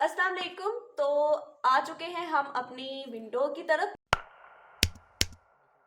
अस्सलाम वालेकुम। तो आ चुके हैं हम अपनी विंडो की तरफ।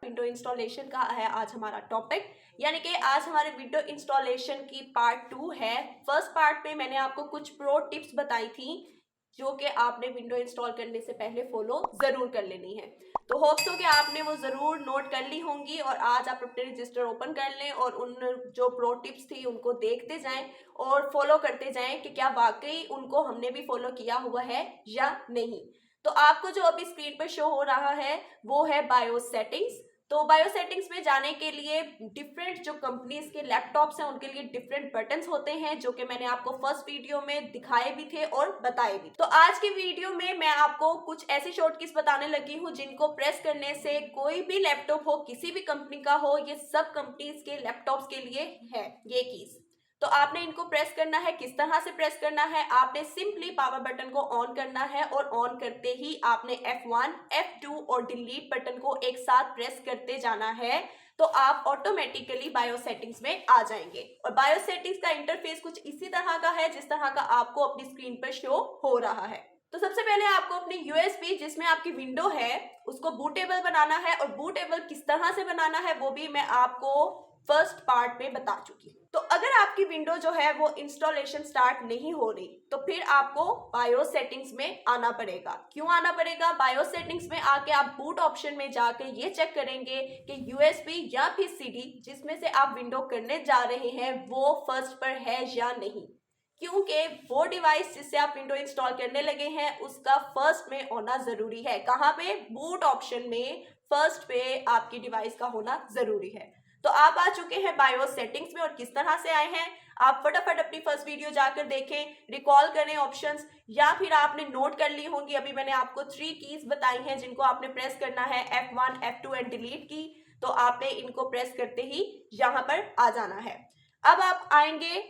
विंडो इंस्टॉलेशन का है आज हमारा टॉपिक, यानी कि आज हमारे विंडो इंस्टॉलेशन की पार्ट 2 है। फर्स्ट पार्ट में मैंने आपको कुछ प्रो टिप्स बताई थी जो कि आपने विंडो इंस्टॉल करने से पहले फॉलो जरूर कर लेनी है। तो होप्स हो कि आपने वो जरूर नोट कर ली होंगी और आज आप अपने रजिस्टर ओपन कर लें और उन जो प्रो टिप्स थी उनको देखते जाएं और फॉलो करते जाएं कि क्या वाकई उनको हमने भी फॉलो किया हुआ है या नहीं। तो आपको जो अभी स्क्रीन पर शो हो रहा है वो है बायोस सेटिंग्स। तो बायो सेटिंग्स में जाने के लिए डिफरेंट जो कंपनीज के लैपटॉप्स हैं उनके लिए डिफरेंट बटन्स होते हैं जो कि मैंने आपको फर्स्ट वीडियो में दिखाए भी थे और बताए भी। तो आज की वीडियो में मैं आपको कुछ ऐसे शॉर्टकट्स बताने लगी हूं जिनको प्रेस करने से कोई भी लैपटॉप हो, किसी भी कंपनी का हो, ये सब कंपनीज के लैपटॉप्स के लिए है ये कीज। तो आपने इनको प्रेस करना है। किस तरह से प्रेस करना है? आपने सिंपली पावर बटन को ऑन करना है और ऑन करते ही आपने F1, F2 और डिलीट बटन को एक साथ प्रेस करते जाना है। तो आप ऑटोमेटिकली बायो सेटिंग्स में आ जाएंगे और बायो सेटिंग्स का इंटरफेस कुछ इसी तरह का है जिस तरह का आपको अपनी स्क्रीन पर शो हो रहा है। तो सबसे पहले आपको अपनी यूएसबी जिसमें आपकी विंडो है उसको बूटेबल बनाना है और बूटेबल किस तरह से बनाना है वो भी मैं आपको फर्स्ट पार्ट में बता चुकी हूँ। तो अगर आपकी विंडो जो है वो इंस्टॉलेशन स्टार्ट नहीं हो रही तो फिर आपको बायोस सेटिंग्स में आना पड़ेगा। क्यों आना पड़ेगा? बायोस सेटिंग्स में आके आप बूट ऑप्शन में जाके ये चेक करेंगे कि यूएसबी या फिर सीडी जिसमें से आप विंडो करने जा रहे हैं वो फर्स्ट पर है या नहीं, क्योंकि वो डिवाइस जिससे आप विंडो इंस्टॉल करने लगे हैं उसका फर्स्ट में होना जरूरी है। कहाँ पे? बूट ऑप्शन में फर्स्ट पे आपकी डिवाइस का होना जरूरी है। तो आप आ चुके हैं बायोस सेटिंग्स में और किस तरह से आए हैं आप फटाफट अपनी फर्स्ट वीडियो जाकर देखें, रिकॉल करें ऑप्शंस, या फिर आपने नोट कर ली होंगी। अभी मैंने आपको 3 कीज बताई हैं जिनको आपने प्रेस करना है, F1, F2 एंड डिलीट की। तो आपने इनको प्रेस करते ही यहाँ पर आ जाना है। अब आप आएंगे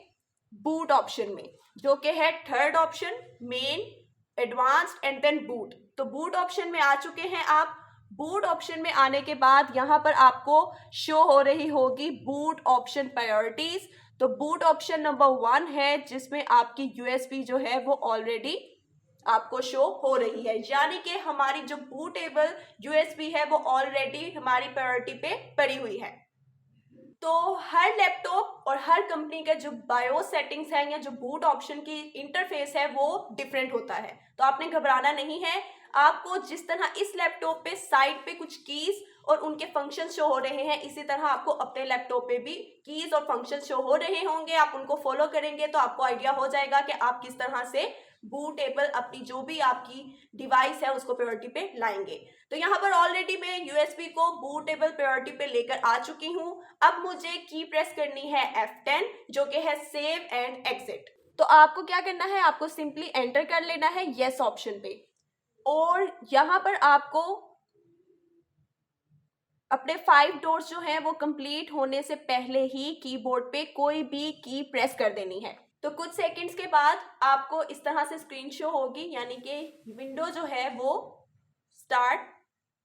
बूट ऑप्शन में जो कि है third option, main, advanced and then boot. तो बूट ऑप्शन में आ चुके हैं आप। बूट ऑप्शन में आने के बाद यहाँ पर आपको शो हो रही होगी बूट ऑप्शन प्रायोरिटीज। तो बूट ऑप्शन नंबर 1 है जिसमें आपकी यूएसबी जो है वो ऑलरेडी आपको शो हो रही है, यानी कि हमारी जो बूटेबल यूएसबी है वो ऑलरेडी हमारी प्रायोरिटी पे पड़ी हुई है। तो हर लैपटॉप और हर कंपनी का जो बायोस सेटिंग्स है या जो बूट ऑप्शन की इंटरफेस है वो डिफरेंट होता है। तो आपने घबराना नहीं है। आपको जिस तरह इस लैपटॉप पे साइड पे कुछ कीज और उनके फंक्शन शो हो रहे हैं इसी तरह आपको अपने लैपटॉप पे भी कीज और फंक्शन शो हो रहे होंगे। आप उनको फॉलो करेंगे तो आपको आइडिया हो जाएगा कि आप किस तरह से बूटेबल अपनी जो भी आपकी डिवाइस है उसको प्रायोरिटी पे लाएंगे। तो यहाँ पर ऑलरेडी मैं यूएसबी को बूटेबल प्रायोरिटी पे लेकर आ चुकी हूँ। अब मुझे की प्रेस करनी है F10 जो कि है सेव एंड एग्जिट। तो आपको क्या करना है? आपको सिंपली एंटर कर लेना है यस ऑप्शन पे और यहाँ पर आपको अपने 5 डोर्स जो हैं वो कंप्लीट होने से पहले ही कीबोर्ड पे कोई भी की प्रेस कर देनी है। तो कुछ सेकंड्स के बाद आपको इस तरह से स्क्रीन शो होगी, यानी कि विंडो जो है वो स्टार्ट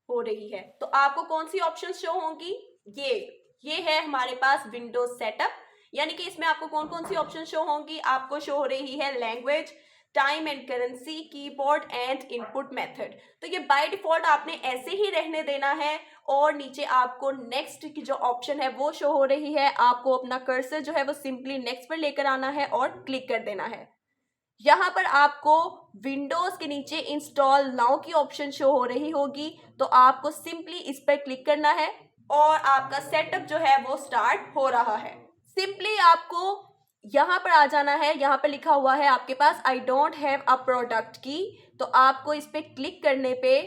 हो रही है। तो आपको कौन सी ऑप्शन शो होंगी? ये है हमारे पास विंडोज सेटअप, यानी कि इसमें आपको कौन कौन सी ऑप्शन शो होंगी? आपको शो हो रही है language, time and currency, keyboard and input method. तो ये बाय डिफॉल्ट आपने ऐसे ही रहने देना है और नीचे आपको नेक्स्ट की जो ऑप्शन है वो शो हो रही है। आपको अपना कर्सर जो है वो सिंपली नेक्स्ट पर लेकर आना है और क्लिक कर देना है। यहाँ पर आपको विंडोज के नीचे इंस्टॉल नाउ की ऑप्शन शो हो रही होगी। तो आपको सिंपली इस पर क्लिक करना है और आपका सेटअप जो है वो स्टार्ट हो रहा है। सिंपली आपको यहाँ पर आ जाना है। यहाँ पर लिखा हुआ है आपके पास I don't have a product की। तो आपको इस पर क्लिक करने पे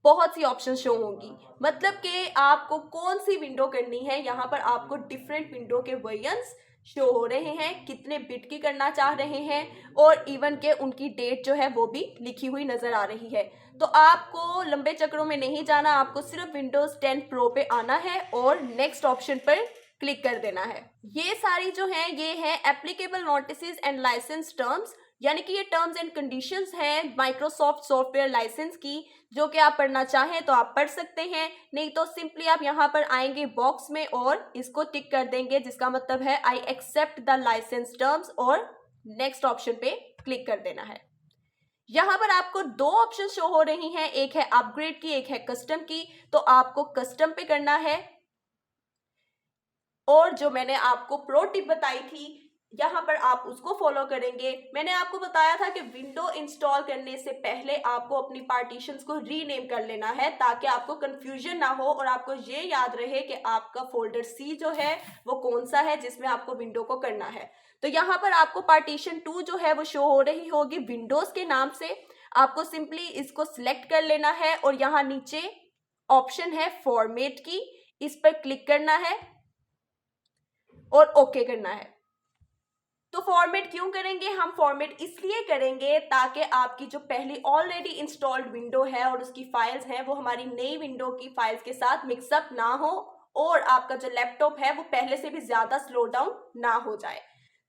बहुत सी ऑप्शन शो होंगी, मतलब कि आपको कौन सी विंडो करनी है। यहाँ पर आपको डिफरेंट विंडो के वेरिएंट्स शो हो रहे हैं, कितने बिट की करना चाह रहे हैं और इवन के उनकी डेट जो है वो भी लिखी हुई नजर आ रही है। तो आपको लंबे चक्रों में नहीं जाना, आपको सिर्फ विंडोज 10 प्रो पे आना है और नेक्स्ट ऑप्शन पर क्लिक कर देना है। ये सारी जो है ये है applicable notices and licence terms, यानी कि ये टर्म्स एंड कंडीशंस हैं माइक्रोसॉफ्ट सॉफ्टवेयर लाइसेंस की, जो कि आप पढ़ना चाहें तो आप पढ़ सकते हैं, नहीं तो सिंपली आप यहाँ पर आएंगे बॉक्स में और इसको टिक कर देंगे जिसका मतलब है I accept the licence terms और नेक्स्ट ऑप्शन पे क्लिक कर देना है। यहाँ पर आपको दो ऑप्शन शो हो रही हैं, एक है अपग्रेड की, एक है कस्टम की। तो आपको कस्टम पे करना है। और जो मैंने आपको प्रो टिप बताई थी यहाँ पर आप उसको फॉलो करेंगे। मैंने आपको बताया था कि विंडो इंस्टॉल करने से पहले आपको अपनी पार्टीशंस को रीनेम कर लेना है ताकि आपको कंफ्यूजन ना हो और आपको ये याद रहे कि आपका फोल्डर सी जो है वो कौन सा है जिसमें आपको विंडो को करना है। तो यहाँ पर आपको पार्टीशन 2 जो है वो शो हो रही होगी विंडोज के नाम से। आपको सिंपली इसको सिलेक्ट कर लेना है और यहाँ नीचे ऑप्शन है फॉर्मेट की, इस पर क्लिक करना है और ओके करना है। तो फॉर्मेट क्यों करेंगे हम? फॉर्मेट इसलिए करेंगे ताकि आपकी जो पहली ऑलरेडी इंस्टॉल्ड विंडो है और उसकी फाइल्स हैं वो हमारी नई विंडो की फाइल्स के साथ मिक्सअप ना हो और आपका जो लैपटॉप है वो पहले से भी ज्यादा स्लो डाउन ना हो जाए।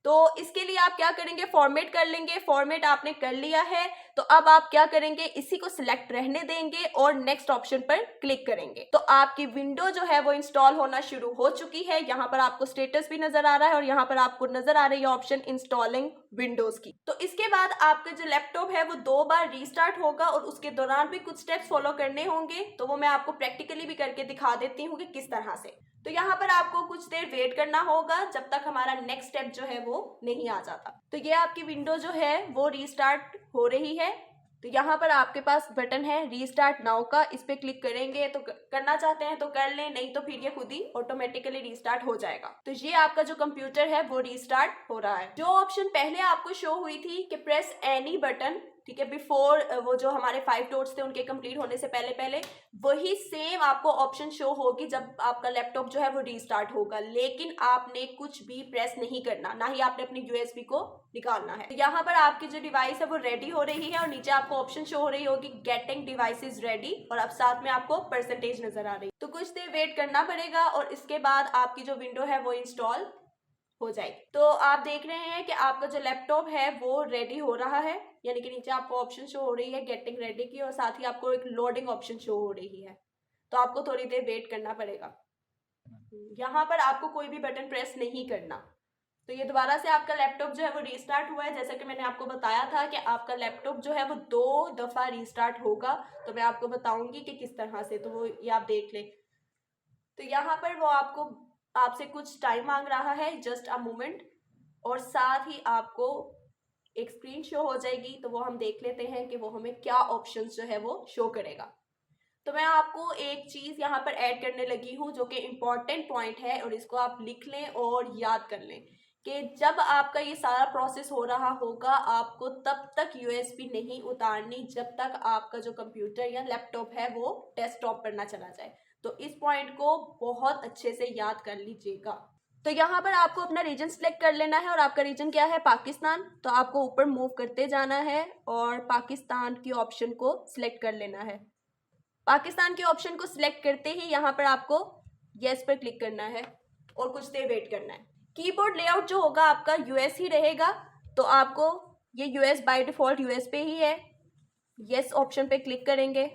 तो इसके लिए आप क्या करेंगे? फॉर्मेट कर लेंगे। फॉर्मेट आपने कर लिया है तो अब आप क्या करेंगे? इसी को सिलेक्ट रहने देंगे और नेक्स्ट ऑप्शन पर क्लिक करेंगे। तो आपकी विंडो जो है वो इंस्टॉल होना शुरू हो चुकी है। यहाँ पर आपको स्टेटस भी नजर आ रहा है और यहाँ पर आपको नजर आ रही है ऑप्शन इंस्टॉलिंग विंडोज की। तो इसके बाद आपका जो लैपटॉप है वो 2 बार रीस्टार्ट होगा और उसके दौरान भी कुछ स्टेप्स फॉलो करने होंगे। तो वो मैं आपको प्रैक्टिकली भी करके दिखा देती हूँ कि किस तरह से। तो यहाँ पर आपको कुछ देर वेट करना होगा जब तक हमारा नेक्स्ट स्टेप जो है वो नहीं आ जाता। तो ये आपकी विंडो जो है वो रीस्टार्ट हो रही है। तो यहाँ पर आपके पास बटन है रीस्टार्ट नाउ का, इस पे क्लिक करेंगे। तो करना चाहते हैं तो कर लें, नहीं तो फिर ये खुद ही ऑटोमेटिकली रीस्टार्ट हो जाएगा। तो ये आपका जो कंप्यूटर है वो रीस्टार्ट हो रहा है। जो ऑप्शन पहले आपको शो हुई थी कि प्रेस एनी बटन, ठीक है, बिफोर वो जो हमारे 5 डॉट्स थे उनके कंप्लीट होने से पहले पहले, वही सेम आपको ऑप्शन शो होगी जब आपका लैपटॉप जो है वो रीस्टार्ट होगा। लेकिन आपने कुछ भी प्रेस नहीं करना, ना ही आपने अपनी यूएसबी को निकालना है। तो यहाँ पर आपकी जो डिवाइस है वो रेडी हो रही है और नीचे आपको ऑप्शन शो हो रही होगी गेटिंग डिवाइसेस रेडी और अब साथ में आपको परसेंटेज नजर आ रही। तो कुछ देर वेट करना पड़ेगा और इसके बाद आपकी जो विंडो है वो इंस्टॉल हो जाएगी। तो आप देख रहे हैं कि आपका जो लैपटॉप है वो रेडी हो रहा है, यानी कि नीचे आपको ऑप्शन शो हो रही है गेटिंग रेडी की और साथ ही आपको एक लोडिंग ऑप्शन शो हो रही है। तो आपको थोड़ी देर वेट करना पड़ेगा। यहाँ पर आपको कोई भी बटन प्रेस नहीं करना। तो ये दोबारा से आपका लैपटॉप जो है वो रीस्टार्ट हुआ है। जैसा कि मैंने आपको बताया था कि आपका लैपटॉप जो है वो 2 दफा रीस्टार्ट होगा। तो मैं आपको बताऊंगी कि किस तरह से, तो वो ये आप देख लें। तो यहाँ पर वो आपसे कुछ टाइम मांग रहा है, जस्ट अ मोमेंट, और साथ ही आपको एक स्क्रीन शो हो जाएगी। तो वो हम देख लेते हैं कि वो हमें क्या ऑप्शंस जो है वो शो करेगा। तो मैं आपको एक चीज यहाँ पर ऐड करने लगी हूँ जो कि इम्पोर्टेंट पॉइंट है और इसको आप लिख लें और याद कर लें कि जब आपका ये सारा प्रोसेस हो रहा होगा आपको तब तक यूएसबी नहीं उतारनी जब तक आपका जो कंप्यूटर या लैपटॉप है वो डेस्कटॉप पर ना चला जाए। तो इस पॉइंट को बहुत अच्छे से याद कर लीजिएगा। तो यहाँ पर आपको अपना रीजन सिलेक्ट कर लेना है और आपका रीजन क्या है? पाकिस्तान। तो आपको ऊपर मूव करते जाना है और पाकिस्तान की ऑप्शन को सिलेक्ट कर लेना है। पाकिस्तान के ऑप्शन को सिलेक्ट करते ही यहाँ पर आपको यस पर क्लिक करना है और कुछ देर वेट करना है। कीबोर्ड लेआउट जो होगा आपका यूएस ही रहेगा। तो आपको ये यूएस बाय डिफॉल्ट यूएस पे ही है। यस ऑप्शन पे क्लिक करेंगे।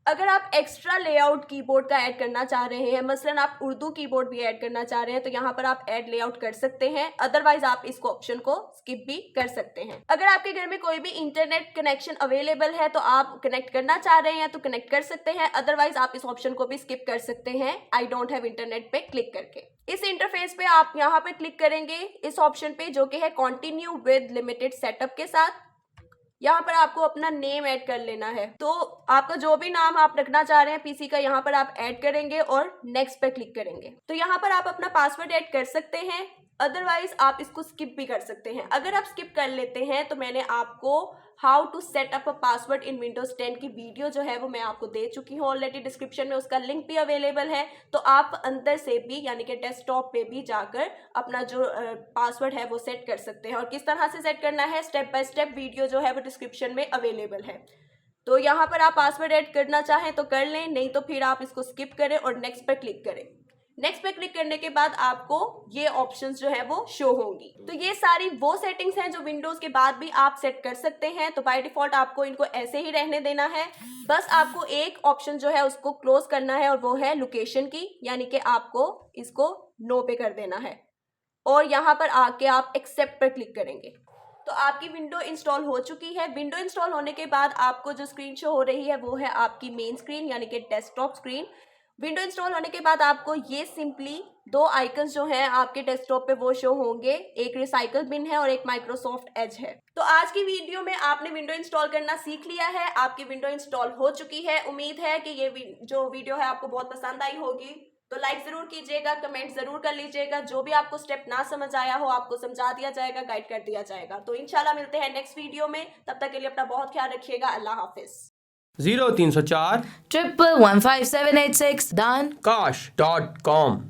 अगर आप एक्स्ट्रा लेआउट कीबोर्ड का ऐड करना चाह रहे हैं, मसलन आप उर्दू कीबोर्ड भी ऐड करना चाह रहे हैं, तो यहाँ पर आप ऐड लेआउट कर सकते हैं। अदरवाइज आप इस ऑप्शन को स्किप भी कर सकते हैं। अगर आपके घर में कोई भी इंटरनेट कनेक्शन अवेलेबल है तो आप कनेक्ट करना चाह रहे हैं तो कनेक्ट कर सकते हैं। अदरवाइज आप इस ऑप्शन को भी स्किप कर सकते हैं आई डोंट हैव इंटरनेट पे क्लिक करके। इस इंटरफेस पे आप यहाँ पे क्लिक करेंगे इस ऑप्शन पे जो कि है कंटिन्यू विद लिमिटेड सेटअप के साथ। यहाँ पर आपको अपना नेम ऐड कर लेना है। तो आपका जो भी नाम आप रखना चाह रहे हैं पीसी का यहाँ पर आप ऐड करेंगे और नेक्स्ट पे क्लिक करेंगे। तो यहाँ पर आप अपना पासवर्ड ऐड कर सकते हैं। अदरवाइज आप इसको स्किप भी कर सकते हैं। अगर आप स्किप कर लेते हैं तो मैंने आपको how to set up a password in Windows 10 की वीडियो जो है वो मैं आपको दे चुकी हूँ ऑलरेडी, डिस्क्रिप्शन में उसका लिंक भी अवेलेबल है। तो आप अंदर से भी यानी कि डेस्कटॉप पे भी जाकर अपना जो पासवर्ड है वो सेट कर सकते हैं और किस तरह से सेट करना है स्टेप बाय स्टेप वीडियो जो है वो डिस्क्रिप्शन में अवेलेबल है। तो यहाँ पर आप पासवर्ड ऐड करना चाहें तो कर लें, नहीं तो फिर आप इसको स्किप करें और नेक्स्ट पर क्लिक करें। नेक्स्ट पे क्लिक करने के बाद आपको ये ऑप्शंस जो है वो शो होंगी। तो ये सारी वो सेटिंग्स हैं जो विंडोज के बाद भी आप सेट कर सकते हैं। तो बाय डिफॉल्ट आपको इनको ऐसे ही रहने देना है। बस आपको एक ऑप्शन जो है उसको क्लोज करना है और वो है लोकेशन की, यानी कि आपको इसको नो पे कर देना है और यहाँ पर आके आप एक्सेप्ट पर क्लिक करेंगे। तो आपकी विंडो इंस्टॉल हो चुकी है। विंडो इंस्टॉल होने के बाद आपको जो स्क्रीन शो हो रही है वो है आपकी मेन स्क्रीन यानी कि डेस्कटॉप स्क्रीन। विंडो इंस्टॉल होने के बाद आपको ये सिंपली दो आइकन्स जो हैं आपके डेस्कटॉप पे वो शो होंगे, एक रिसाइकल बिन है और एक माइक्रोसॉफ्ट एज है। तो आज की वीडियो में आपने विंडो इंस्टॉल करना सीख लिया है, आपकी विंडो इंस्टॉल हो चुकी है। उम्मीद है कि ये जो वीडियो है आपको बहुत पसंद आई होगी। तो लाइक जरूर कीजिएगा, कमेंट जरूर कर लीजिएगा। जो भी आपको स्टेप ना समझ आया हो आपको समझा दिया जाएगा, गाइड कर दिया जाएगा। तो इंशाल्लाह मिलते हैं नेक्स्ट वीडियो में, तब तक के लिए अपना बहुत ख्याल रखिएगा। अल्लाह हाफिज। 0304 1115786 done kash.com